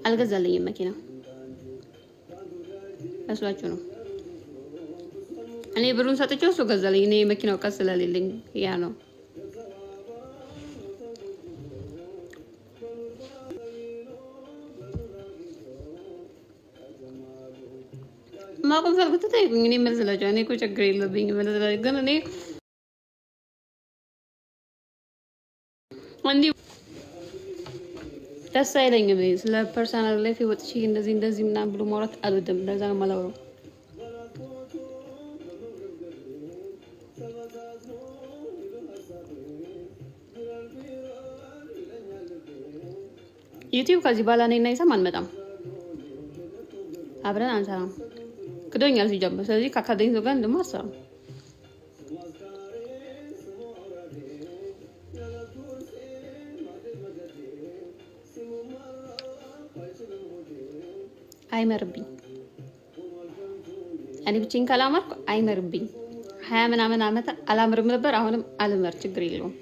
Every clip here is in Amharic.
አልገዛልኝም መኪና መስሏችሁ ነው እኔ ብሩን ሰጥቼው እሱ ገዛልኝ እኔ መኪናው ቀስ ስለሌለኝ ያ ነው ማቆም ፈልጉት ተይኝ እኔ መልስላችሁ እኔ እኮ ችግር የለብኝ መልስላችሁ ግን እኔ አንዲ ደስ አይለኝም ስለ ፐርሰናል ላይፍ ወጥቼ እንደዚህ ምናምን ብሎ ማውራት አልወድም ለዛ ነው የማላወራው ዩቲዩብ ከዚህ በኋላ እኔና ይሰማ አንመጣም አብረን አንሰራም ክዶኛል ሲጀምር ስለዚህ ካካደኝ ሰው ጋር እንደማሰራው አይመርብኝ እኔ ብቻዬን ካላመርኩ አይመርብኝ 20 ምናምን አመት አላምርም ነበር አሁንም አልመር ችግር የለውም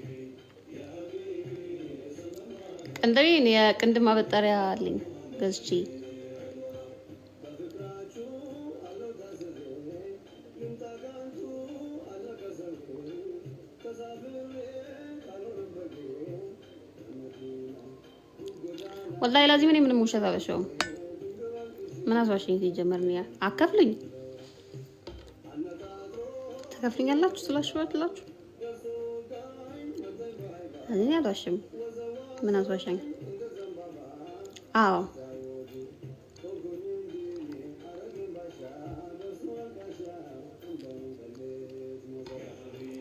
ቅንድቤ የቅንድ ማበጠሪያ አለኝ ገዝቼ والله لازم እኔ ምንም ውሸት አበሻው ምን አስዋሽኝ ሲጀመርኝ አከፍልኝ ተከፍልኛላችሁ ስላሽዋትላችሁ እኔ አልዋሽም ምን አስዋሽኝ አዎ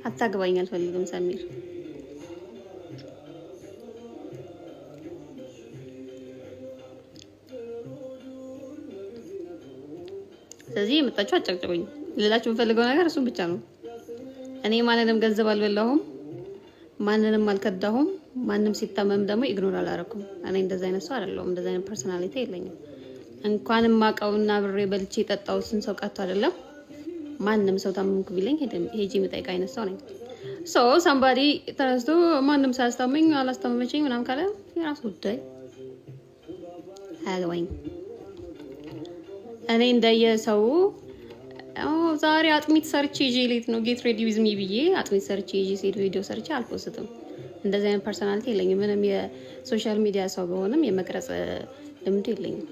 አታግባኝ አልፈልግም ሰሚር ስለዚህ የመጣችሁ አጨቅጭቁኝ ሌላችሁ የምፈልገው ነገር እሱን ብቻ ነው እኔ ማንንም ገንዘብ አልበላሁም ማንንም አልከዳሁም ማንንም ሲታመም ደግሞ ኢግኖር አላረኩም እኔ እንደዛ አይነት ሰው አይደለሁም እንደዛ አይነት ፐርሰናሊቲ የለኝም እንኳንም ማቀውና ብሬ በልቼ ጠጣው ስንሰው ቀጥቶ አይደለም ማንንም ሰው ታመምኩ ቢለኝ ሄጂ መጠይቅ አይነት ሰው ነኝ ሶ somebody ተነስቶ ማንንም ሳያስታመኝ አላስታመመችኝ ምናምን ካለ የራሱ ጉዳይ አያገባኝ እኔ እንደየሰው ዛሬ አጥሚት ሰርቼ ጄሌት ነው ጌት ሬዲ ዊዝ ሚ ብዬ አጥሚት ሰርቼ ጄ ቪዲዮ ሰርቼ አልፖስትም እንደዚህ አይነት ፐርሰናሊቲ የለኝም ምንም የሶሻል ሚዲያ ሰው በሆነም የመቅረጽ ልምድ የለኝም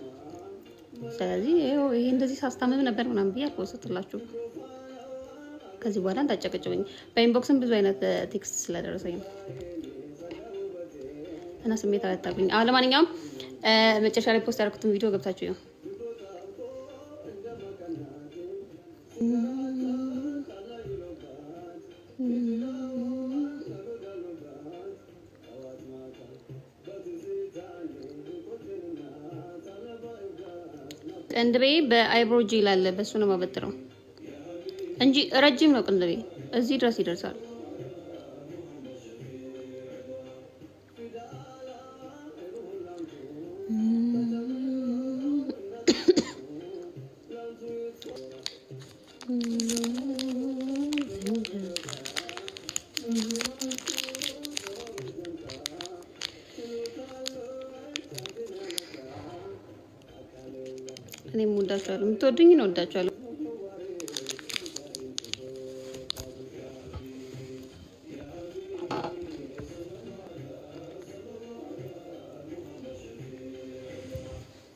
ስለዚህ ይሄ እንደዚህ ሳስታመም ነበር ምናምን ብዬ አልፖስትላችሁ ከዚህ በኋላ እንዳጨቀጨኝ በኢንቦክስም ብዙ አይነት ቴክስት ስለደረሰኝ እና ስሜት አላጣብኝ አሁን ለማንኛውም መጨረሻ ላይ ፖስት ያደረኩትን ቪዲዮ ገብታችሁ ነው ቅንድቤ በአይብሮ ጄል አለ በሱ ነው ማበጥረው እንጂ ረጅም ነው ቅንድቤ እዚህ ድረስ ይደርሳል እኔ ሙዳቻለሁ ምትወዱኝ ነው ወዳቻለሁ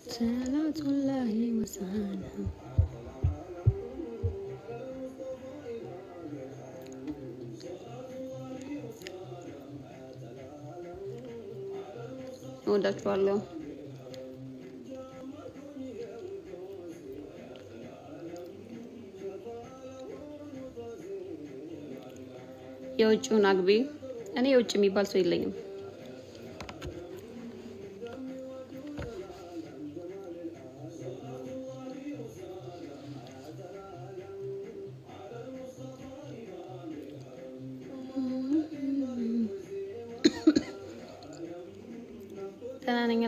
ሰላቱላሂ ወሰላም ወዳቻለሁ የውጭውን አግቢ እኔ የውጭ የሚባል ሰው የለኝም ተናነኝ